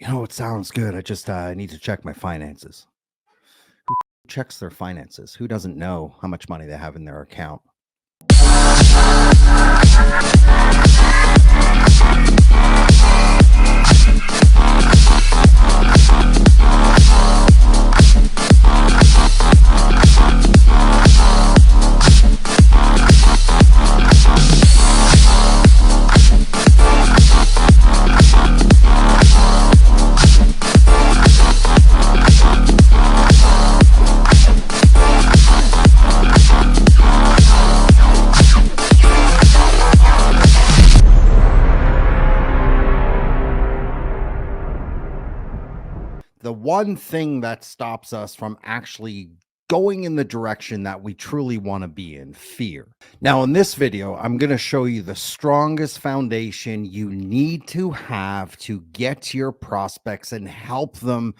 It sounds good. I just need to check my finances. Who checks their finances? Who doesn't know how much money they have in their account? The one thing that stops us from actually going in the direction that we truly want to be in, fear. Now, in this video, I'm going to show you the strongest foundation you need to have to get to your prospects and help them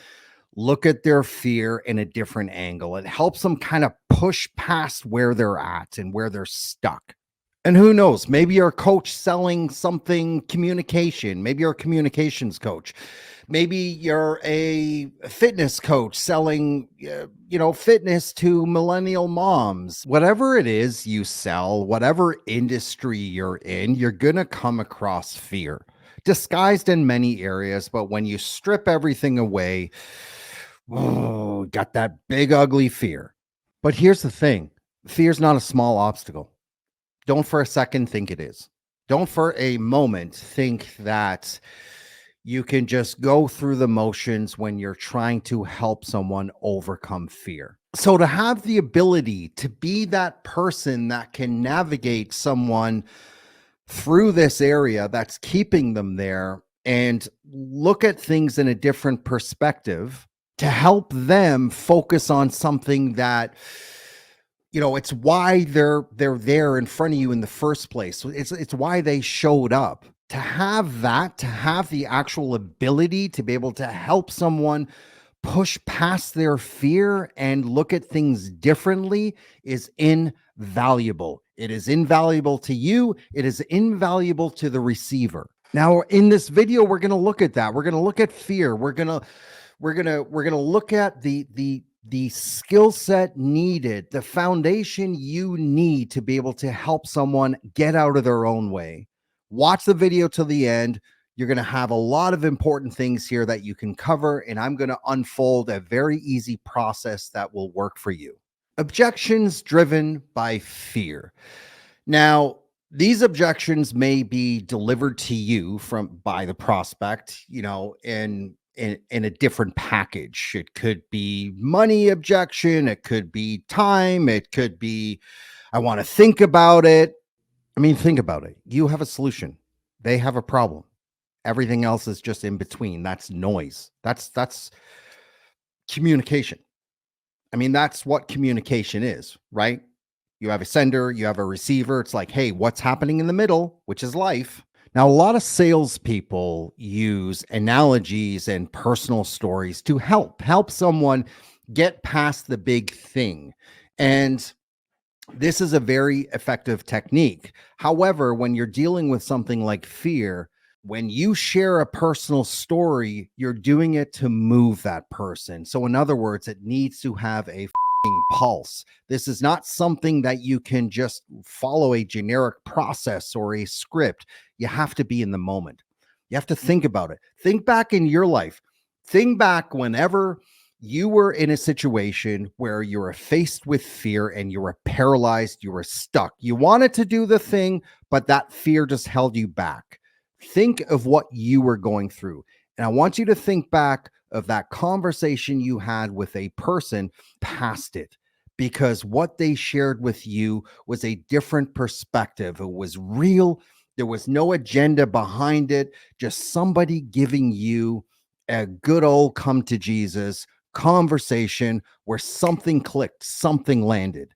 look at their fear in a different angle. It helps them kind of push past where they're at and where they're stuck. And who knows, maybe you're a coach selling something communication. Maybe you're a communications coach. Maybe you're a fitness coach selling, fitness to millennial moms. Whatever it is you sell, whatever industry you're in, you're going to come across fear disguised in many areas. But when you strip everything away, got that big, ugly fear. But here's the thing. Fear's not a small obstacle. Don't for a second think it is. Don't for a moment think that you can just go through the motions when you're trying to help someone overcome fear. So to have the ability to be that person that can navigate someone through this area that's keeping them there and look at things in a different perspective to help them focus on something that it's why they're there in front of you in the first place. It's why they showed up. To have the actual ability to be able to help someone push past their fear and look at things differently is invaluable. It is invaluable to you. It is invaluable to the receiver. Now, in this video, we're going to look at that. We're going to look at fear. We're going to look at the skill set needed, the foundation you need to be able to help someone get out of their own way. Watch the video till the end. You're going to have a lot of important things here that you can cover, and I'm going to unfold a very easy process that will work for you. Objections driven by fear. Now, these objections may be delivered to you by the prospect, in a different package. It could be money objection. It could be time. It could be, I want to think about it. Think about it. You have a solution. They have a problem. Everything else is just in between. That's noise. That's communication. That's what communication is, right? You have a sender, you have a receiver. It's like, hey, what's happening in the middle, which is life. Now, a lot of salespeople use analogies and personal stories to help someone get past the big thing. And this is a very effective technique. However, when you're dealing with something like fear, when you share a personal story, you're doing it to move that person. So in other words, it needs to have a pulse. This is not something that you can just follow a generic process or a script. You have to be in the moment. You have to think about it. Think back in your life. Think back whenever you were in a situation where you were faced with fear and you were paralyzed, you were stuck. You wanted to do the thing, but that fear just held you back. Think of what you were going through. And I want you to think back of that conversation you had with a person past it, because what they shared with you was a different perspective. It was real. There was no agenda behind it. Just somebody giving you a good old come to Jesus conversation where something clicked, something landed.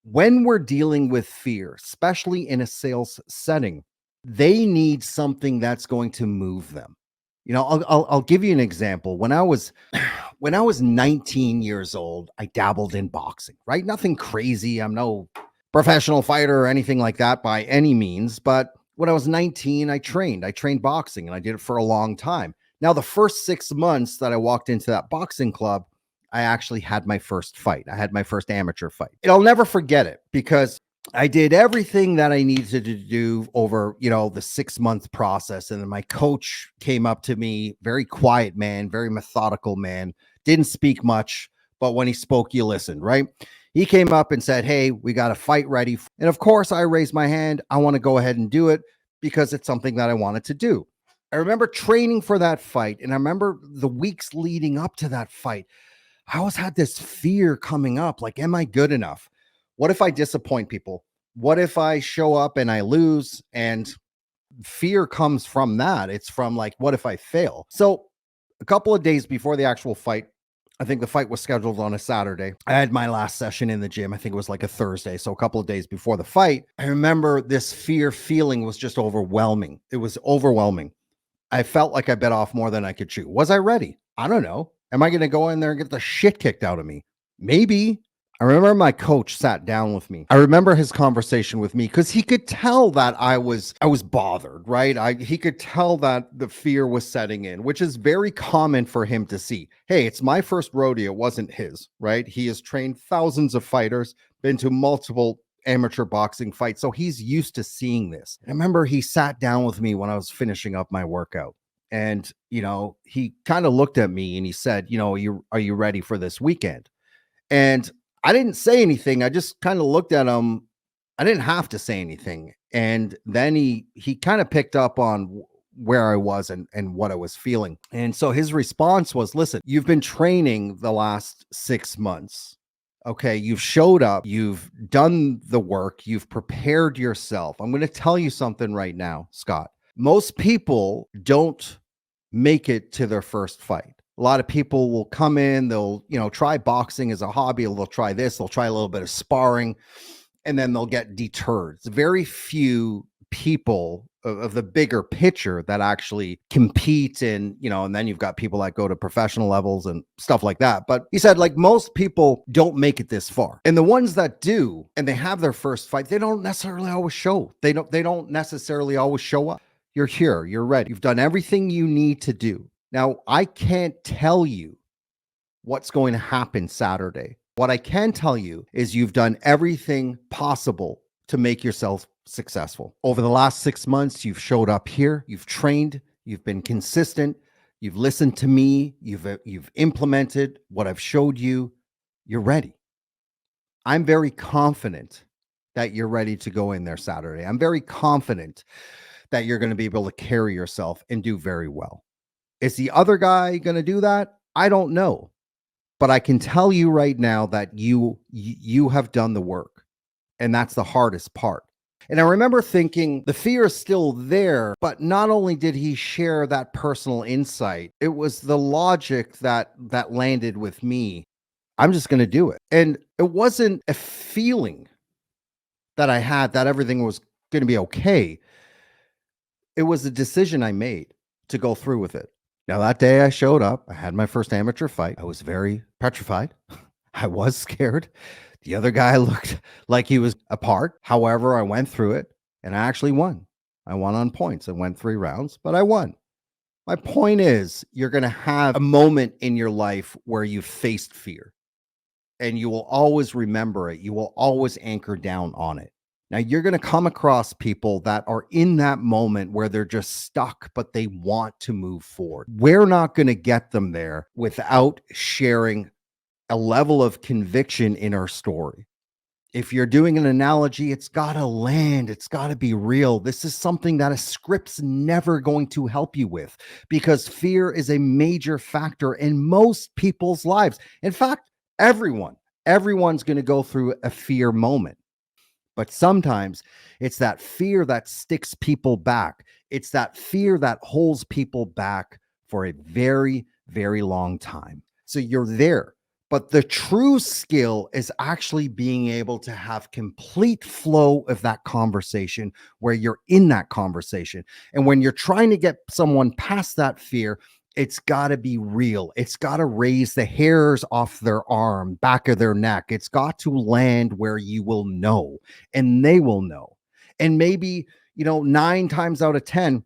When we're dealing with fear, especially in a sales setting, they need something that's going to move them. I'll give you an example. When I was 19 years old, I dabbled in boxing, right? Nothing crazy. I'm no professional fighter or anything like that by any means. But when I was 19, I trained boxing, and I did it for a long time. Now, the first 6 months that I walked into that boxing club, I actually had my first fight. I had my first amateur fight. And I'll never forget it because I did everything that I needed to do over, the 6 month process. And then my coach came up to me, very quiet man, very methodical man, didn't speak much, but when he spoke, you listened, right? He came up and said, "Hey, we got a fight ready." And of course, I raised my hand. I want to go ahead and do it because it's something that I wanted to do. I remember training for that fight, and I remember the weeks leading up to that fight. I always had this fear coming up like, am I good enough? What if I disappoint people? What if I show up and I lose? And fear comes from that. It's from like, what if I fail? So a couple of days before the actual fight, I think the fight was scheduled on a Saturday. I had my last session in the gym. I think it was like a Thursday. So a couple of days before the fight, I remember this fear feeling was just overwhelming. It was overwhelming. I felt like I bit off more than I could chew. Was I ready? I don't know. Am I going to go in there and get the shit kicked out of me? Maybe. I remember my coach sat down with me. I remember his conversation with me because he could tell that I was bothered, right? He could tell that the fear was setting in, which is very common for him to see. Hey, it's my first rodeo, it wasn't his, right? He has trained thousands of fighters, been to multiple amateur boxing fights, so he's used to seeing this. I remember he sat down with me when I was finishing up my workout. And, he kind of looked at me and he said, are you ready for this weekend? And I didn't say anything. I just kind of looked at him. I didn't have to say anything. And then he kind of picked up on where I was and what I was feeling. And so his response was, listen, you've been training the last 6 months. Okay, you've showed up, you've done the work, you've prepared yourself. I'm going to tell you something right now, Scott. Most people don't make it to their first fight. A lot of people will come in, they'll, try boxing as a hobby, they'll try this, they'll try a little bit of sparring, and then they'll get deterred. It's very few people of the bigger picture that actually compete and then you've got people that go to professional levels and stuff like that. But he said, like, most people don't make it this far. And the ones that do, and they have their first fight, they don't necessarily always show. They don't necessarily always show up. You're here, you're ready. You've done everything you need to do. Now, I can't tell you what's going to happen Saturday. What I can tell you is you've done everything possible to make yourself successful. Over the last 6 months, you've showed up here, you've trained, you've been consistent, you've listened to me, you've implemented what I've showed you. You're ready. I'm very confident that you're ready to go in there Saturday. I'm very confident that you're going to be able to carry yourself and do very well. Is the other guy going to do that? I don't know. But I can tell you right now that you have done the work. And that's the hardest part. And I remember thinking the fear is still there, but not only did he share that personal insight, it was the logic that landed with me. I'm just going to do it. And it wasn't a feeling that I had that everything was going to be okay. It was a decision I made to go through with it. Now, that day I showed up, I had my first amateur fight. I was very petrified. I was scared. The other guy looked like he was apart. However, I went through it and I actually won. I won on points. I went 3 rounds, but I won. My point is, you're going to have a moment in your life where you faced fear and you will always remember it. You will always anchor down on it. Now, you're going to come across people that are in that moment where they're just stuck, but they want to move forward. We're not going to get them there without sharing a level of conviction in our story. If you're doing an analogy, it's got to land. It's got to be real. This is something that a script's never going to help you with because fear is a major factor in most people's lives. In fact, everyone's going to go through a fear moment. But sometimes it's that fear that sticks people back. It's that fear that holds people back for a very, very long time. So you're there. But the true skill is actually being able to have complete flow of that conversation where you're in that conversation. And when you're trying to get someone past that fear, it's got to be real. It's got to raise the hairs off their arm, back of their neck. It's got to land where you will know and they will know. And maybe, 9 times out of 10,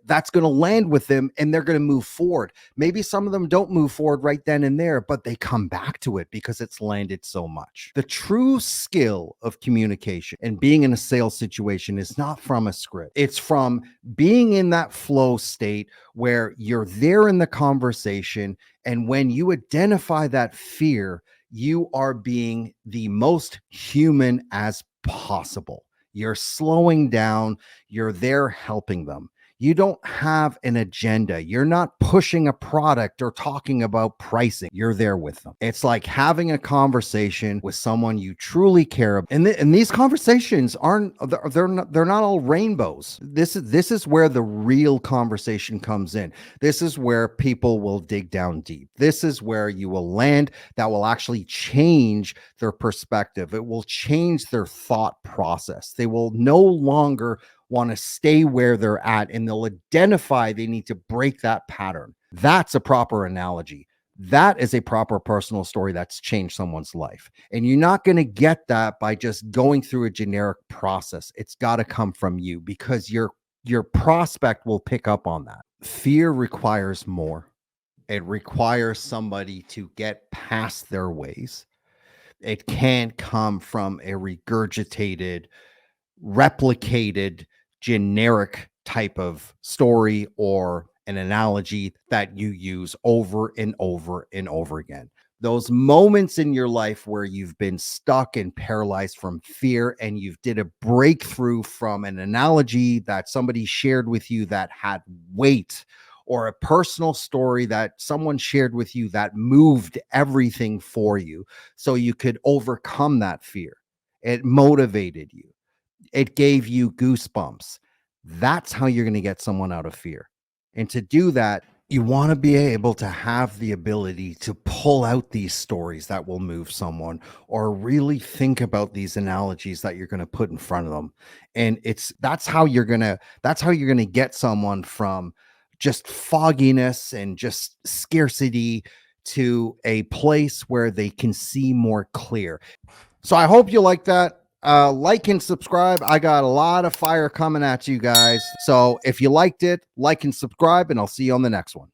that's going to land with them and they're going to move forward. Maybe some of them don't move forward right then and there, but they come back to it because it's landed so much. The true skill of communication and being in a sales situation is not from a script. It's from being in that flow state where you're there in the conversation. And when you identify that fear, you are being the most human as possible. You're slowing down, you're there helping them. You don't have an agenda. You're not pushing a product or talking about pricing. You're there with them. It's like having a conversation with someone you truly care about. And these conversations they're not all rainbows. This is where the real conversation comes in. This is where people will dig down deep. This is where you will land that will actually change their perspective. It will change their thought process. They will no longer want to stay where they're at, and they'll identify they need to break that pattern. That's a proper analogy. That is a proper personal story that's changed someone's life. And you're not going to get that by just going through a generic process. It's got to come from you because your prospect will pick up on that. Fear requires more. It requires somebody to get past their ways. It can't come from a regurgitated, replicated, generic type of story or an analogy that you use over and over and over again. Those moments in your life where you've been stuck and paralyzed from fear and you've did a breakthrough from an analogy that somebody shared with you that had weight, or a personal story that someone shared with you that moved everything for you so you could overcome that fear. It motivated you. It gave you goosebumps. That's how you're going to get someone out of fear. And to do that, you want to be able to have the ability to pull out these stories that will move someone, or really think about these analogies that you're going to put in front of them. And that's how you're going to get someone from just fogginess and just scarcity to a place where they can see more clear. So I hope you like that. Like and subscribe. I got a lot of fire coming at you guys. So if you liked it, like and subscribe, and I'll see you on the next one.